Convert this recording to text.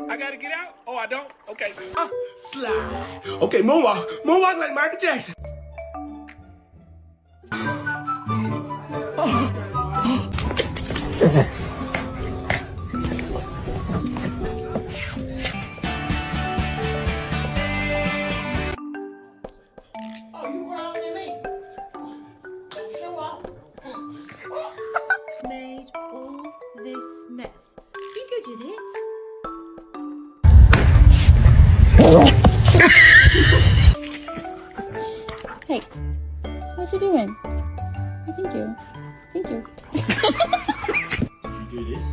I gotta get out? Oh, I don't? Okay. Slide. Okay, moonwalk. Moonwalk like Michael Jackson. Oh, you grown than me. Show off. Made all this mess. You good at it? Hey, what you doing? Oh, thank you. Thank you. Did you do this?